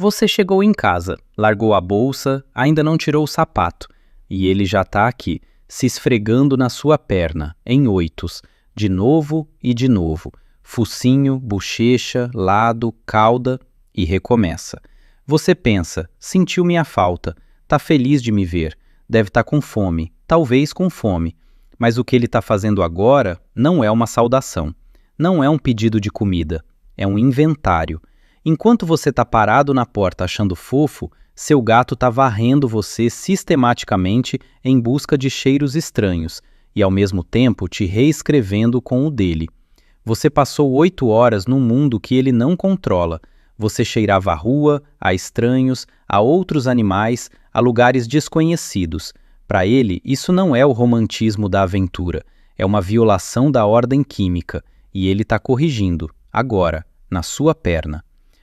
Você chegou em casa, largou a bolsa, ainda não tirou o sapato, e ele já está aqui, se esfregando na sua perna, em oitos, de novo e de novo, focinho, bochecha, lado, cauda, e recomeça. Você pensa, sentiu minha falta, tá feliz de me ver, deve estar com fome, talvez com fome, mas o que ele está fazendo agora não é uma saudação, não é um pedido de comida, é um inventário. Enquanto você está parado na porta achando fofo, seu gato está varrendo você sistematicamente em busca de cheiros estranhos e, ao mesmo tempo, te reescrevendo com o dele. Você passou 8 horas num mundo que ele não controla. Você cheirava a rua, a estranhos, a outros animais, a lugares desconhecidos. Para ele, isso não é o romantismo da aventura, é uma violação da ordem química, e ele está corrigindo, agora, na sua perna.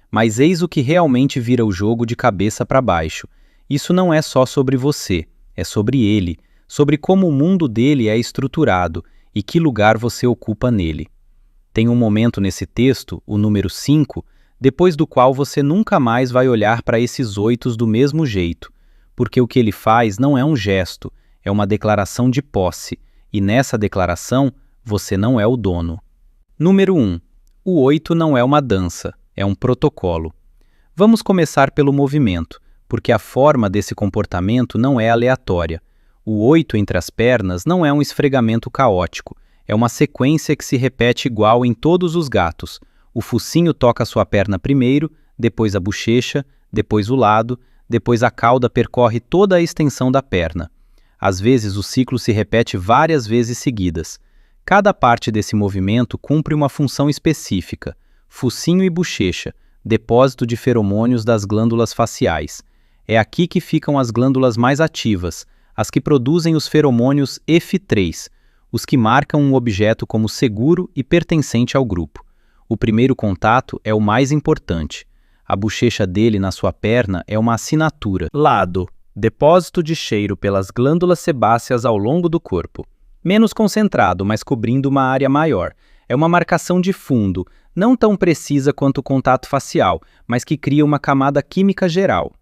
Mas eis o que realmente vira o jogo de cabeça para baixo. Isso não é só sobre você, é sobre ele, sobre como o mundo dele é estruturado e que lugar você ocupa nele. Tem um momento nesse texto, o número 5, depois do qual você nunca mais vai olhar para esses oitos do mesmo jeito, porque o que ele faz não é um gesto, é uma declaração de posse, e nessa declaração você não é o dono. Número 1. O oito não é uma dança. É um protocolo. Vamos começar pelo movimento, porque a forma desse comportamento não é aleatória. O oito entre as pernas não é um esfregamento caótico, é uma sequência que se repete igual em todos os gatos. O focinho toca a sua perna primeiro, depois a bochecha, depois o lado, depois a cauda percorre toda a extensão da perna. Às vezes o ciclo se repete várias vezes seguidas. Cada parte desse movimento cumpre uma função específica. Focinho e bochecha, depósito de feromônios das glândulas faciais. É aqui que ficam as glândulas mais ativas, as que produzem os feromônios F3, os que marcam um objeto como seguro e pertencente ao grupo. O primeiro contato é o mais importante. A bochecha dele na sua perna é uma assinatura. Lado, depósito de cheiro pelas glândulas sebáceas ao longo do corpo. Menos concentrado, mas cobrindo uma área maior. É uma marcação de fundo, não tão precisa quanto o contato facial, mas que cria uma camada química geral.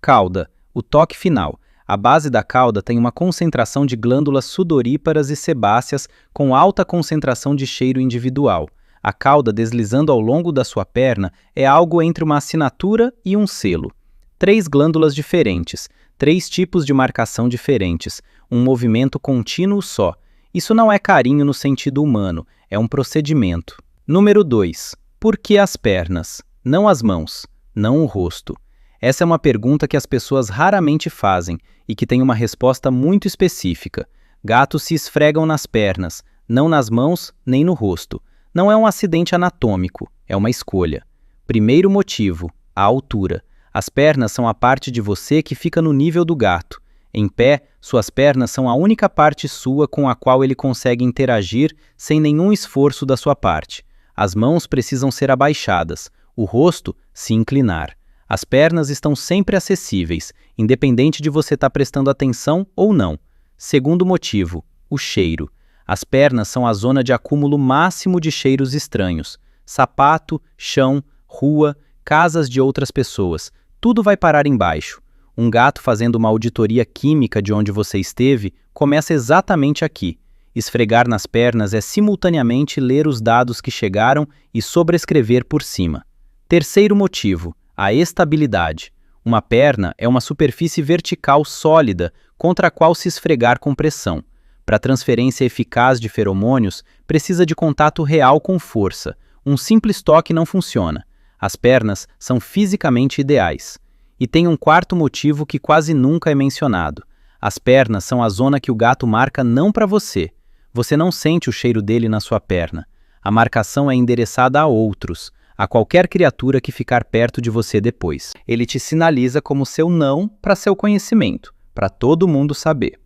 Cauda, o toque final. A base da cauda tem uma concentração de glândulas sudoríparas e sebáceas com alta concentração de cheiro individual. A cauda deslizando ao longo da sua perna é algo entre uma assinatura e um selo. 3 glândulas diferentes, 3 tipos de marcação diferentes, um movimento contínuo só. Isso não é carinho no sentido humano, é um procedimento. Número 2. Por que as pernas? Não as mãos, não o rosto. Essa é uma pergunta que as pessoas raramente fazem e que tem uma resposta muito específica. Gatos se esfregam nas pernas, não nas mãos nem no rosto. Não é um acidente anatômico, é uma escolha. Primeiro motivo, a altura. As pernas são a parte de você que fica no nível do gato. Em pé, suas pernas são a única parte sua com a qual ele consegue interagir sem nenhum esforço da sua parte. As mãos precisam ser abaixadas, o rosto se inclinar. As pernas estão sempre acessíveis, independente de você estar prestando atenção ou não. Segundo motivo, o cheiro. As pernas são a zona de acúmulo máximo de cheiros estranhos. Sapato, chão, rua, casas de outras pessoas. Tudo vai parar embaixo. Um gato fazendo uma auditoria química de onde você esteve começa exatamente aqui. Esfregar nas pernas é simultaneamente ler os dados que chegaram e sobrescrever por cima. Terceiro motivo, a estabilidade. Uma perna é uma superfície vertical sólida contra a qual se esfregar com pressão. Para transferência eficaz de feromônios, precisa de contato real com força. Um simples toque não funciona. As pernas são fisicamente ideais. E tem um quarto motivo que quase nunca é mencionado. As pernas são a zona que o gato marca não para você. Você não sente o cheiro dele na sua perna. A marcação é endereçada a outros, a qualquer criatura que ficar perto de você depois. Ele te sinaliza como seu não para seu conhecimento, para todo mundo saber.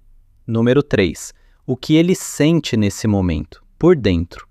Número 3. O que ele sente nesse momento, por dentro.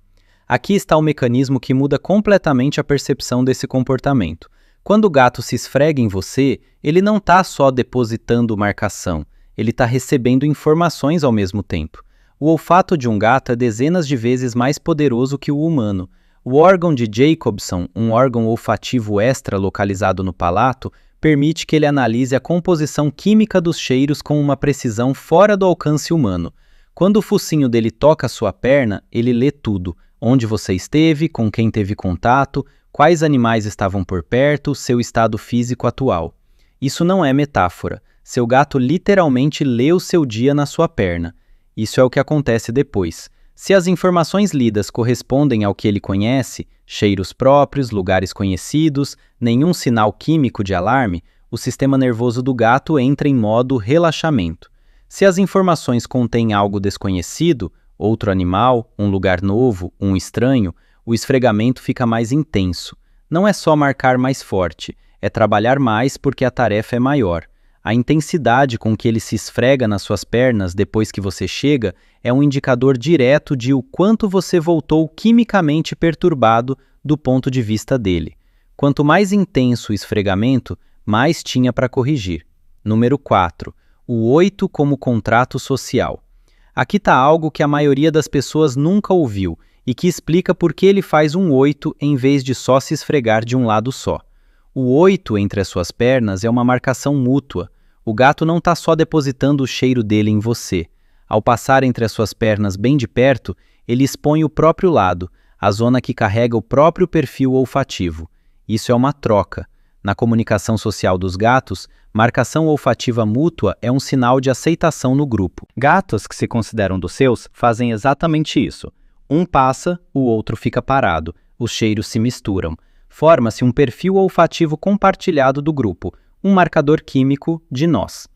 Aqui está o mecanismo que muda completamente a percepção desse comportamento. Quando o gato se esfrega em você, ele não está só depositando marcação, ele está recebendo informações ao mesmo tempo. O olfato de um gato é dezenas de vezes mais poderoso que o humano. O órgão de Jacobson, um órgão olfativo extra localizado no palato, permite que ele analise a composição química dos cheiros com uma precisão fora do alcance humano. Quando o focinho dele toca a sua perna, ele lê tudo: onde você esteve, com quem teve contato, quais animais estavam por perto, seu estado físico atual. Isso não é metáfora. Seu gato literalmente lê o seu dia na sua perna. Isso é o que acontece depois. Se as informações lidas correspondem ao que ele conhece, cheiros próprios, lugares conhecidos, nenhum sinal químico de alarme, o sistema nervoso do gato entra em modo relaxamento. Se as informações contêm algo desconhecido, outro animal, um lugar novo, um estranho, o esfregamento fica mais intenso. Não é só marcar mais forte, é trabalhar mais porque a tarefa é maior. A intensidade com que ele se esfrega nas suas pernas depois que você chega é um indicador direto de o quanto você voltou quimicamente perturbado do ponto de vista dele. Quanto mais intenso o esfregamento, mais tinha para corrigir. Número 4. O 8 como contrato social. Aqui está algo que a maioria das pessoas nunca ouviu e que explica por que ele faz um 8 em vez de só se esfregar de um lado só. O 8 entre as suas pernas é uma marcação mútua. O gato não está só depositando o cheiro dele em você. Ao passar entre as suas pernas bem de perto, ele expõe o próprio lado, a zona que carrega o próprio perfil olfativo. Isso é uma troca. Na comunicação social dos gatos, marcação olfativa mútua é um sinal de aceitação no grupo. Gatos que se consideram dos seus fazem exatamente isso. Um passa, o outro fica parado. Os cheiros se misturam. Forma-se um perfil olfativo compartilhado do grupo, um marcador químico de nós.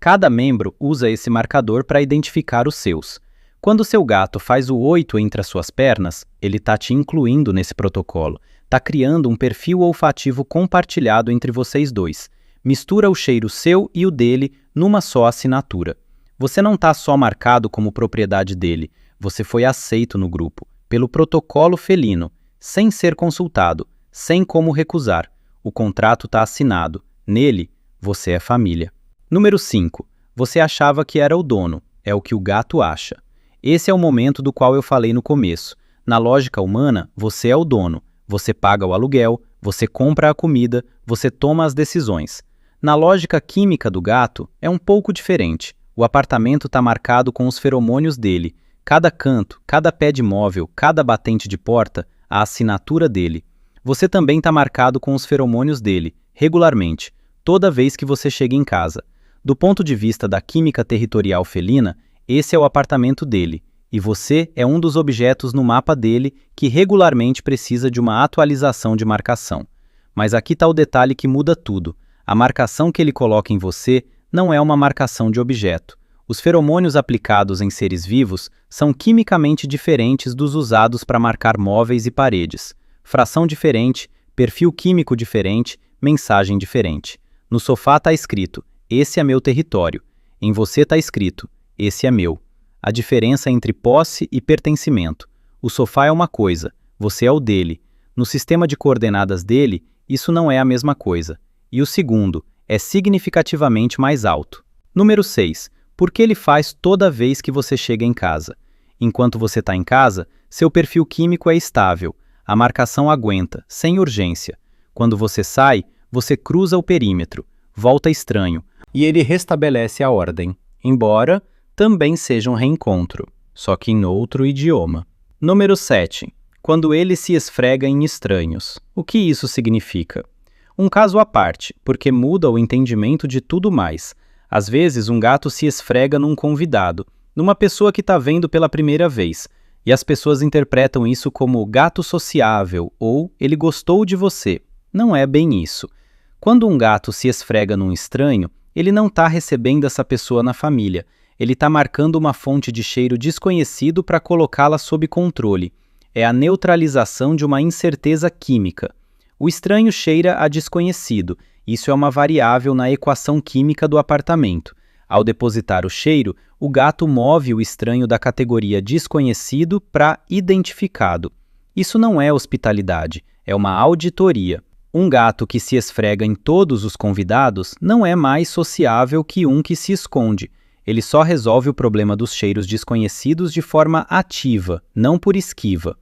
Cada membro usa esse marcador para identificar os seus. Quando seu gato faz o 8 entre as suas pernas, ele está te incluindo nesse protocolo. Está criando um perfil olfativo compartilhado entre vocês dois. Mistura o cheiro seu e o dele numa só assinatura. Você não está só marcado como propriedade dele, você foi aceito no grupo, pelo protocolo felino, sem ser consultado, sem como recusar. O contrato está assinado. Nele, você é família. Número 5. Você achava que era o dono. É o que o gato acha. Esse é o momento do qual eu falei no começo. Na lógica humana, você é o dono. Você paga o aluguel, você compra a comida, você toma as decisões. Na lógica química do gato, é um pouco diferente. O apartamento está marcado com os feromônios dele. Cada canto, cada pé de móvel, cada batente de porta, a assinatura dele. Você também está marcado com os feromônios dele, regularmente, toda vez que você chega em casa. Do ponto de vista da química territorial felina, esse é o apartamento dele, e você é um dos objetos no mapa dele que regularmente precisa de uma atualização de marcação. Mas aqui está o detalhe que muda tudo. A marcação que ele coloca em você não é uma marcação de objeto. Os feromônios aplicados em seres vivos são quimicamente diferentes dos usados para marcar móveis e paredes. Fração diferente, perfil químico diferente, mensagem diferente. No sofá está escrito: esse é meu território. Em você está escrito: esse é meu. A diferença entre posse e pertencimento. O sofá é uma coisa, você é o dele. No sistema de coordenadas dele, isso não é a mesma coisa. E o segundo, é significativamente mais alto. Número 6. Por que ele faz toda vez que você chega em casa? Enquanto você está em casa, seu perfil químico é estável. A marcação aguenta, sem urgência. Quando você sai, você cruza o perímetro, volta estranho, e ele restabelece a ordem, embora também seja um reencontro, só que em outro idioma. Número 7. Quando ele se esfrega em estranhos. O que isso significa? Um caso à parte, porque muda o entendimento de tudo mais. Às vezes, um gato se esfrega num convidado, numa pessoa que está vendo pela primeira vez, e as pessoas interpretam isso como gato sociável ou ele gostou de você. Não é bem isso. Quando um gato se esfrega num estranho, ele não está recebendo essa pessoa na família. Ele está marcando uma fonte de cheiro desconhecido para colocá-la sob controle. É a neutralização de uma incerteza química. O estranho cheira a desconhecido. Isso é uma variável na equação química do apartamento. Ao depositar o cheiro, o gato move o estranho da categoria desconhecido para identificado. Isso não é hospitalidade, é uma auditoria. Um gato que se esfrega em todos os convidados não é mais sociável que um que se esconde. Ele só resolve o problema dos cheiros desconhecidos de forma ativa, não por esquiva.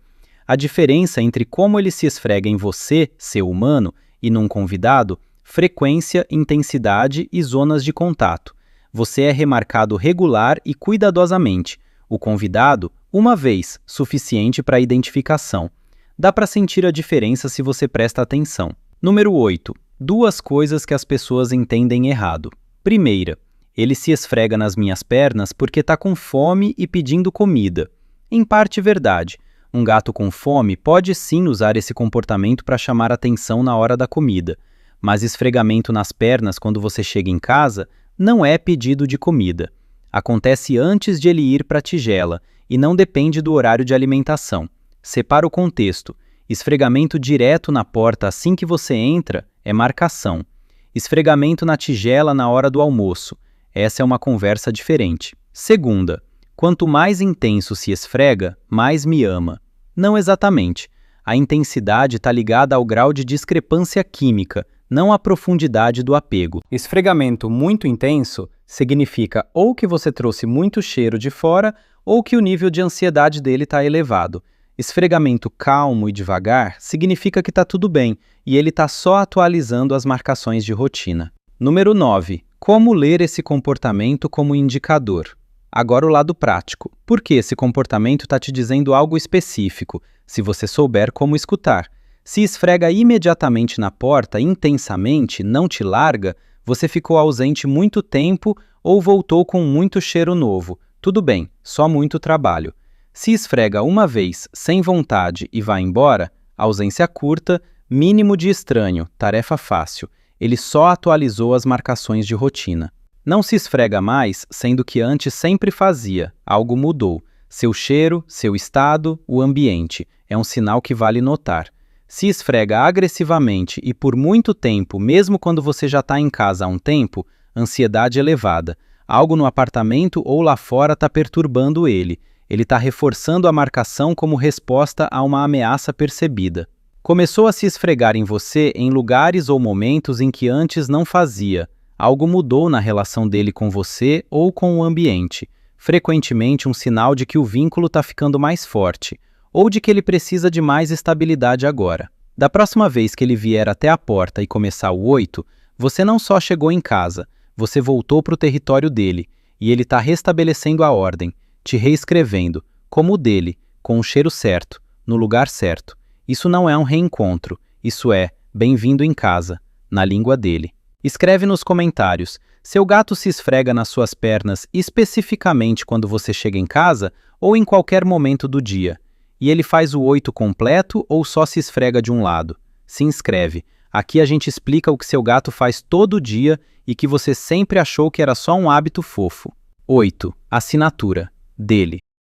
A diferença entre como ele se esfrega em você, ser humano, e num convidado, frequência, intensidade e zonas de contato. Você é remarcado regular e cuidadosamente. O convidado, uma vez, suficiente para identificação. Dá para sentir a diferença se você presta atenção. Número 8. Duas coisas que as pessoas entendem errado. Primeira, ele se esfrega nas minhas pernas porque está com fome e pedindo comida. Em parte verdade. Um gato com fome pode sim usar esse comportamento para chamar atenção na hora da comida, mas esfregamento nas pernas quando você chega em casa não é pedido de comida. Acontece antes de ele ir para a tigela e não depende do horário de alimentação. Separa o contexto. Esfregamento direto na porta assim que você entra é marcação. Esfregamento na tigela na hora do almoço. Essa é uma conversa diferente. Segunda, quanto mais intenso se esfrega, mais me ama. Não exatamente. A intensidade está ligada ao grau de discrepância química, não à profundidade do apego. Esfregamento muito intenso significa ou que você trouxe muito cheiro de fora ou que o nível de ansiedade dele está elevado. Esfregamento calmo e devagar significa que está tudo bem e ele está só atualizando as marcações de rotina. Número 9. Como ler esse comportamento como indicador? Agora o lado prático. Por que esse comportamento está te dizendo algo específico, se você souber como escutar? Se esfrega imediatamente na porta, intensamente, não te larga, você ficou ausente muito tempo ou voltou com muito cheiro novo. Tudo bem, só muito trabalho. Se esfrega uma vez, sem vontade e vai embora, ausência curta, mínimo de estranho, tarefa fácil. Ele só atualizou as marcações de rotina. Não se esfrega mais, sendo que antes sempre fazia. Algo mudou. Seu cheiro, seu estado, o ambiente. É um sinal que vale notar. Se esfrega agressivamente e por muito tempo, mesmo quando você já está em casa há um tempo, ansiedade elevada. Algo no apartamento ou lá fora está perturbando ele. Ele está reforçando a marcação como resposta a uma ameaça percebida. Começou a se esfregar em você em lugares ou momentos em que antes não fazia. Algo mudou na relação dele com você ou com o ambiente. Frequentemente um sinal de que o vínculo está ficando mais forte, ou de que ele precisa de mais estabilidade agora. Da próxima vez que ele vier até a porta e começar o 8, você não só chegou em casa, você voltou para o território dele, e ele está restabelecendo a ordem, te reescrevendo, como o dele, com o cheiro certo, no lugar certo. Isso não é um reencontro, isso é bem-vindo em casa, na língua dele. Escreve nos comentários, seu gato se esfrega nas suas pernas especificamente quando você chega em casa ou em qualquer momento do dia? E ele faz o 8 completo ou só se esfrega de um lado? Se inscreve. Aqui a gente explica o que seu gato faz todo dia e que você sempre achou que era só um hábito fofo. 8. Assinatura. Dele.